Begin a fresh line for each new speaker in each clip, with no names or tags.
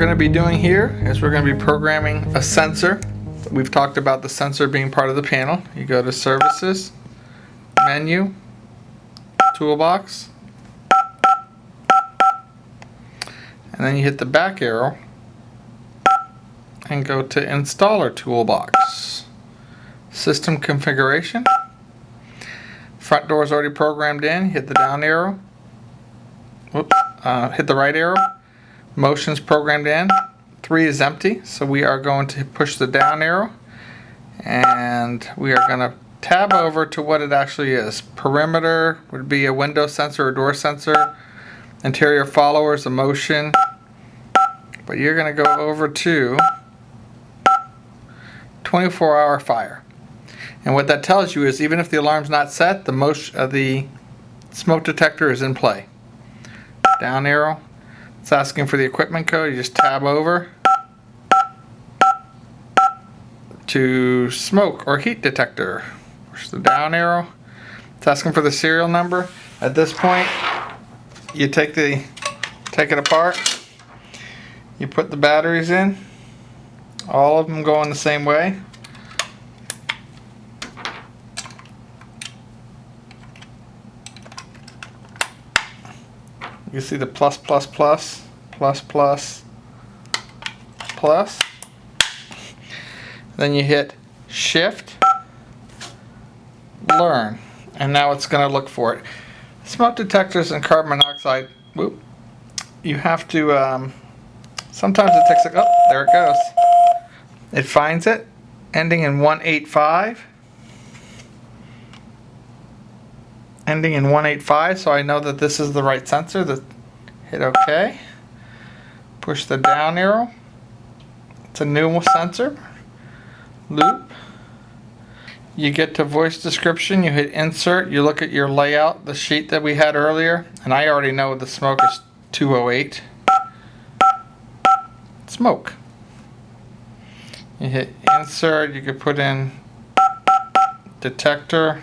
going to be doing here is we're going to be programming a sensor. We've talked about the sensor being part of the panel. You go to Services, Menu, Toolbox, and then you hit the back arrow and go to Installer Toolbox. System Configuration. Front door is already programmed in. Hit the down arrow. Whoops. Hit the right arrow. Motion's programmed in. 3 is empty, so we are going to push the down arrow and we are going to tab over to what it actually is. Perimeter would be a window sensor or door sensor. Interior followers, a motion. But you're going to go over to 24-hour fire. And what that tells you is even if the alarm's not set, the smoke detector is in play. Down arrow. It's asking for the equipment code. You just tab over to smoke or heat detector. Push the down arrow. It's asking for the serial number. At this point, you take it apart. You put the batteries in. All of them going the same way. You see the plus, plus, plus, plus, plus, plus. Then you hit Shift, Learn, and now it's going to look for it. Smoke detectors and carbon monoxide, whoop, you have to, sometimes it takes oh, there it goes. It finds it, ending in 185. Ending in 185, so I know that this is the right sensor. Hit OK. Push the down arrow. It's a new sensor. Loop. You get to voice description. You hit Insert. You look at your layout, the sheet that we had earlier, and I already know the smoke is 208. Smoke. You hit Insert. You could put in detector.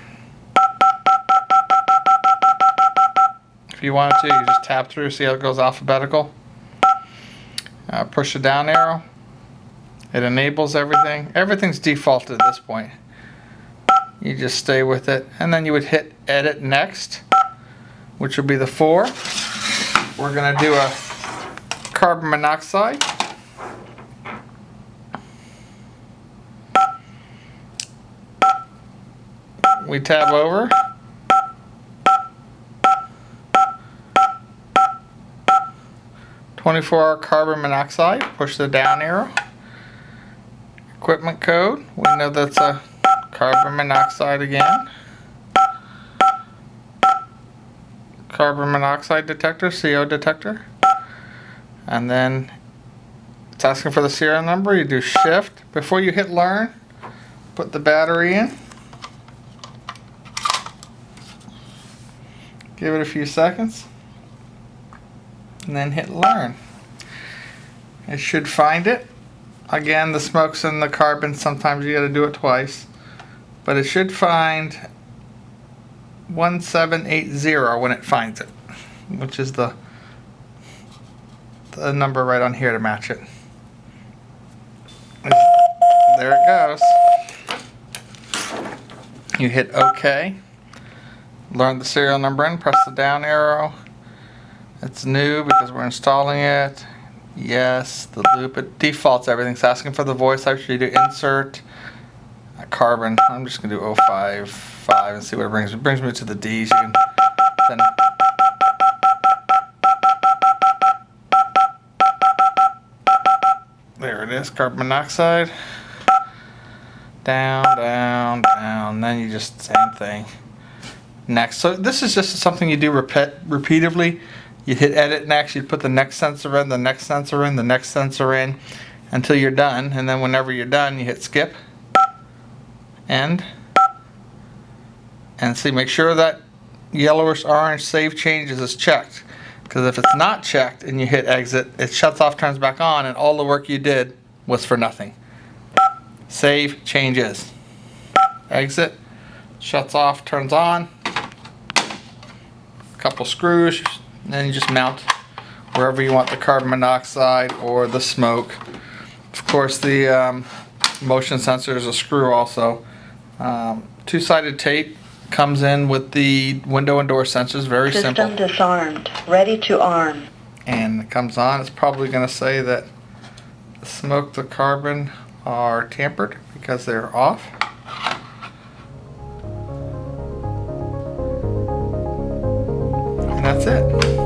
If you wanted to, you just tap through, see how it goes alphabetical. Push the down arrow. It enables everything. Everything's defaulted at this point. You just stay with it. And then you would hit Edit Next, which will be the 4. We're going to do a carbon monoxide. We tab over. "24-hour carbon monoxide." Push the down arrow. Equipment code. We know that's a carbon monoxide again. Carbon monoxide detector, CO detector. And then it's asking for the serial number. You do Shift. Before you hit Learn, put the battery in. Give it a few seconds. And then hit Learn. It should find it. Again, the smoke's in the carbon. Sometimes you got to do it twice. But it should find 1780 when it finds it, which is the number right on here to match it. There it goes. You hit OK. Learn the serial number in. Press the down arrow. It's new because we're installing it. Yes, the loop. It defaults everything. It's asking for the voice. Actually, do Insert. Carbon. I'm just going to do 055 and see what it brings. It brings me to the D's. You can then there it is. Carbon monoxide. Down, down, down. Then you just same thing. Next. So this is just something you do repeatedly. You hit Edit Next. You put the next sensor in, the next sensor in, the next sensor in, until you're done. And then whenever you're done, you hit Skip. End. And see, make sure that yellowish orange Save Changes is checked. Because if it's not checked and you hit Exit, it shuts off, turns back on, and all the work you did was for nothing. Save Changes. Exit. Shuts off, turns on. A couple screws, and then you just mount wherever you want the carbon monoxide or the smoke. Of course, the motion sensor is a screw also. Two-sided tape comes in with the window and door sensors, very simple.
System disarmed. Ready to arm.
And it comes on. It's probably going to say that the smoke, the carbon are tampered because they're off. And that's it.